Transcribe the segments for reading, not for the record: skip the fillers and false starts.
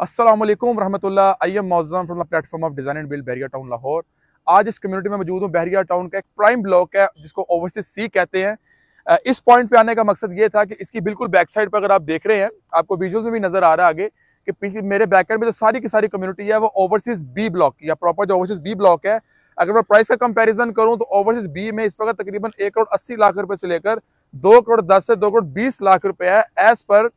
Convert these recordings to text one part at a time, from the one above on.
अस्सलाम वालेकुम रहमतुल्लाह। I am Mauzam from the platform of design and build Bahria town Lahore. आज इस कम्युनिटी में मौजूद हूँ। बहरिया टाउन का एक प्राइम ब्लॉक है जिसको ओवरसीज सी कहते हैं। इस पॉइंट पे आने का मकसद ये था कि इसकी बिल्कुल बैक साइड पर अगर आप देख रहे हैं, आपको विजुअल्स में भी नजर आ रहा है आगे कि पीछे मेरे बैक एंड में जो सारी की सारी कम्युनिटी है वो ओवरसीज बी ब्लॉक की या प्रॉपर जो ओवरसीज बी ब्लॉक है। अगर मैं प्राइस का कंपैरिजन करूं तो ओवरसीज बी में इस वक्त तकरीबन 1 करोड़ 80 लाख रुपए से लेकर 2 करोड़ 10 से 2 करोड़ 20 लाख रुपए है एज पर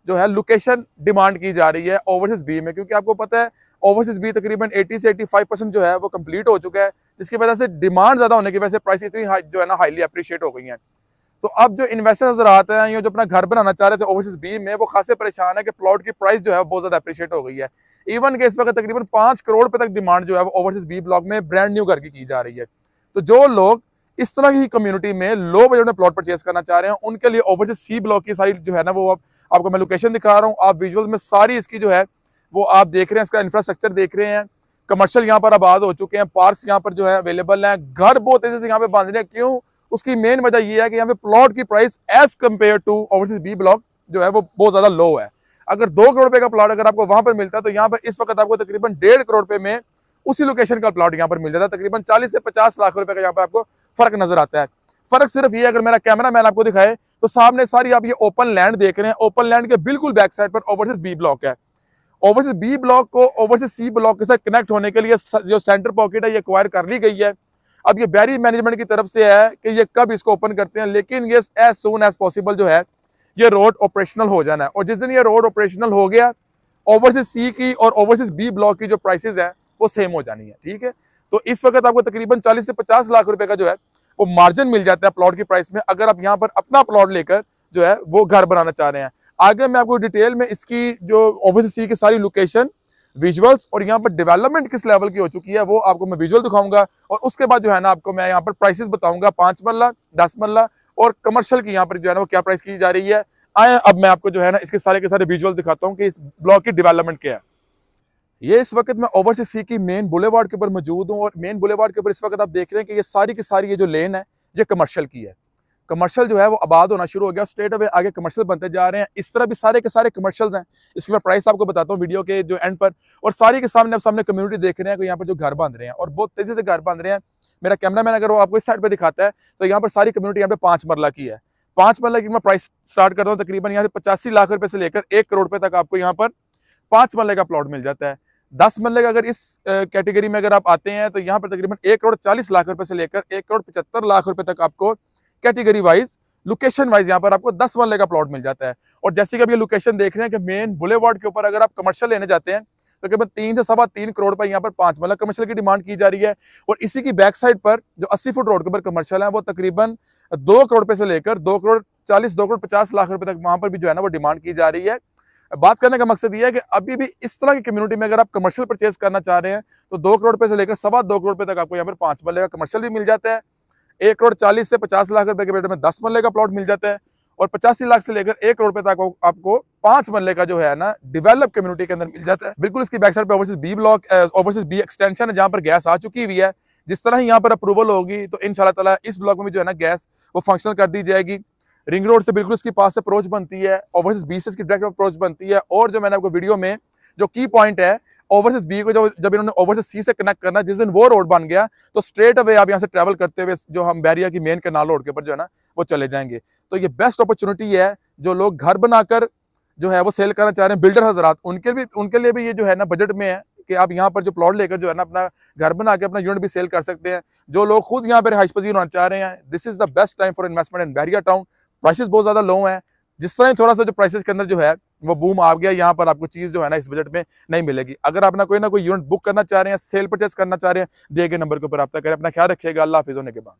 जो है लोकेशन डिमांड की जा रही है ओवरसीज बी में। क्योंकि आपको पता है ओवरसीज बी तकरीबन 80 से 85% जो है वो कंप्लीट हो चुका है, जिसकी वजह से डिमांड ज्यादा होने की वजह से प्राइस इतनी जो है ना हाईली अप्रिशिएट हो गई है। तो अब जो इन्वेस्टर्स नजर आते हैं ये जो अपना घर बनाना चाह रहे थे ओवरसीज बी में, वो खासे परेशान है कि प्लॉट की प्राइस जो है बहुत ज्यादा अप्रिशिएट हो गई है। इवन के इस वक्त तकरीबन 5 करोड़ रुपए तक डिमांड जो है वो ओवरसीज बी ब्लॉक में ब्रांड न्यू करके की जा रही है। तो जो लोग इस तरह की कम्युनिटी में लो बजट में प्लॉट परचेज करना चाह रहे हैं उनके लिए ओवरसीज सी ब्लॉक की सारी जो है ना वो आपको मैं लोकेशन दिखा रहा हूँ। आप विजुअल्स में सारी इसकी जो है वो आप देख रहे हैं, इसका इंफ्रास्ट्रक्चर देख रहे हैं। कमर्शियल यहाँ पर आबाद हो चुके हैं, पार्क्स यहाँ पर जो है अवेलेबल हैं, घर बहुत तेजी से यहाँ पे बन रहे हैं। क्यों? उसकी मेन वजह ये है कि यहाँ पे प्लॉट की price as compare to overseas B block जो है वो बहुत ज्यादा लो है। अगर 2 करोड़ रुपए का प्लॉट अगर आपको वहां पर मिलता है तो यहाँ पर इस वक्त आपको तकरीबन 1.5 करोड़ रुपए में उसी लोकेशन का प्लॉट यहाँ पर मिल जाता है। तकरीबन 40 से 50 लाख रुपए का यहाँ पर आपको फर्क नजर आता है। फर्क सिर्फ ये, अगर मेरा कैमरा मैन आपको दिखाए तो सामने सारी आप ये ओपन लैंड देख रहे हैं। ओपन लैंड के बिल्कुल बैक साइड पर ओवरसीज बी ब्लॉक है। ओवरसीज बी ब्लॉक को ओवरसीज सी ब्लॉक के साथ कनेक्ट होने के लिए जो सेंटर पॉकेट है ये एक्वायर कर ली गई है। अब ये बैरी मैनेजमेंट की तरफ से है कि ये कब इसको ओपन करते हैं, लेकिन ये एज सून एज पॉसिबल जो है ये रोड ऑपरेशनल हो जाना है। और जिस दिन ये रोड ऑपरेशनल हो गया, ओवरसीज सी की और ओवरसीज बी ब्लॉक की जो प्राइसेस है वो सेम हो जानी है। ठीक है, तो इस वक्त आपको तकरीबन 40 से 50 लाख रुपए का जो है वो मार्जिन मिल जाता है प्लॉट की प्राइस में, अगर आप यहाँ पर अपना प्लॉट लेकर जो है वो घर बनाना चाह रहे हैं। आगे मैं आपको डिटेल में इसकी जो ओवरसीज सी की सारी लोकेशन, विजुअल्स और यहाँ पर डेवलपमेंट किस लेवल की हो चुकी है वो आपको मैं विजुअल दिखाऊंगा। और उसके बाद जो है ना आपको मैं यहाँ पर प्राइसेस बताऊंगा 5 मरला 10 मरला और कमर्शियल की यहाँ पर जो है ना वो क्या प्राइस की जा रही है। आए अब मैं आपको जो है ना इसके सारे के सारे विजुअल दिखाता हूँ कि इस ब्लॉक की डेवलपमेंट क्या है। ये इस वक्त मैं ओवरसीज सी की मेन बुलेवार्ड के ऊपर मौजूद हूँ और मेन बुलेवार्ड के ऊपर इस वक्त आप देख रहे हैं कि ये सारी की सारी ये जो लेन है ये कमर्शियल की है। कमर्शियल जो है वो आबाद होना शुरू हो गया, स्ट्रेट अवे आगे कमर्शियल बनते जा रहे हैं। इस तरह भी सारे के सारे कमर्शियल्स हैं। इसकी मैं प्राइस आपको बताता हूँ वीडियो के जो एंड पर। और सारी के सामने आप सामने कम्युनिटी देख रहे हैं कि यहाँ पर जो घर बन रहे हैं और बहुत तेजी से घर बन रहे हैं। मेरा कैमरामैन अगर वो आपको इस साइड पर दिखाता है तो यहाँ पर सारी कम्युनिटी यहाँ पे 5 मरला की है। 5 मरला की मैं प्राइस स्टार्ट करता हूँ तकरीबन यहाँ से 85 लाख रुपए से लेकर 1 करोड़ रुपए तक आपको यहाँ पर 5 मरले का प्लॉट मिल जाता है। 10 मरले का अगर इस कैटेगरी में अगर आप आते हैं तो यहाँ पर तकरीबन 1 करोड़ 40 लाख रुपए से लेकर 1 करोड़ 75 लाख रुपए तक आपको कैटेगरी वाइज, लोकेशन वाइज यहाँ पर आपको 10 मरले का प्लॉट मिल जाता है। और जैसे कि अब ये लोकेशन देख रहे हैं कि मेन बुलेवार्ड के ऊपर अगर आप कमर्शियल लेने जाते हैं तो तकरीबन 3 से 3.25 करोड़ रुपए यहाँ पर 5 मरला कमर्शियल की डिमांड की जा रही है। और इसी की बैक साइड पर जो 80 फुट रोड के ऊपर कमर्शियल है वो तकरीबन 2 करोड़ रुपए से लेकर 2 करोड़ 40 2 करोड़ 50 लाख रुपए तक वहां पर भी जो है ना वो डिमांड की जा रही है। बात करने का मकसद ये है कि अभी भी इस तरह की कम्युनिटी में अगर आप कमर्शियल परचेज करना चाह रहे हैं तो 2 करोड़ रुपए से लेकर 2.25 करोड़ रुपए तक आपको यहाँ पर 5 मरले का कमर्शियल भी मिल जाता है। 1 करोड़ 40 से 50 लाख रुपए के बेटे में 10 मरले का प्लॉट मिल जाता है। और 85 लाख से लेकर 1 करोड़ रुपए तक आपको 5 मरले का जो है ना डेवलप कम्युनिटी के अंदर मिल जाता है। बिल्कुल इसकी बैक साइड पे overseas B block, overseas B extension है जहां पर गैस आ चुकी हुई है। जिस तरह ही यहाँ पर अप्रूवल होगी तो इंशाल्लाह ताला इस ब्लॉक में भी जो है ना गैस वो फंक्शनल कर दी जाएगी। रिंग रोड से बिल्कुल इसके पास अप्रोच बनती है, ओवरसीज बी से इसकी डायरेक्ट अप्रोच बनती है। और जो मैंने आपको वीडियो में जो की पॉइंट है, ओवरसीज बी को जब इन्होंने ओवरसीज सी से कनेक्ट करना, जिस दिन वो रोड बन गया तो स्ट्रेट अवे आप यहाँ से ट्रेवल करते हुए जो हम बैरिया की मेन कैनाल रोड के ऊपर जो है ना वो चले जाएंगे। तो ये बेस्ट अपॉर्चुनिटी है जो लोग घर बनाकर जो है वो सेल करना चाह रहे हैं, बिल्डर हजरात, उनके लिए भी ये जो है ना बजट में है कि आप यहाँ पर जो प्लॉट लेकर जो है ना अपना घर बना के अपना यूनिट भी सेल कर सकते हैं। जो लोग खुद यहाँ पर रिहाइश पजीर होना चाह रहे हैं, this is the best time for investment in Bahria town. Prices बहुत ज्यादा लो हैं। जिस तरह थोड़ा सा जो प्राइसेस के अंदर जो है वो बूम आ गया, यहाँ पर आपको चीज जो है ना इस बजट में नहीं मिलेगी। अगर आप ना कोई यूनिट बुक करना चाह रहे हैं, सेल परचेस करना चाह रहे हैं, दिए गए नंबर के ऊपर रब्ता करें। अपना ख्याल रखिएगा। अल्लाह हाफिज़ होने के बाद।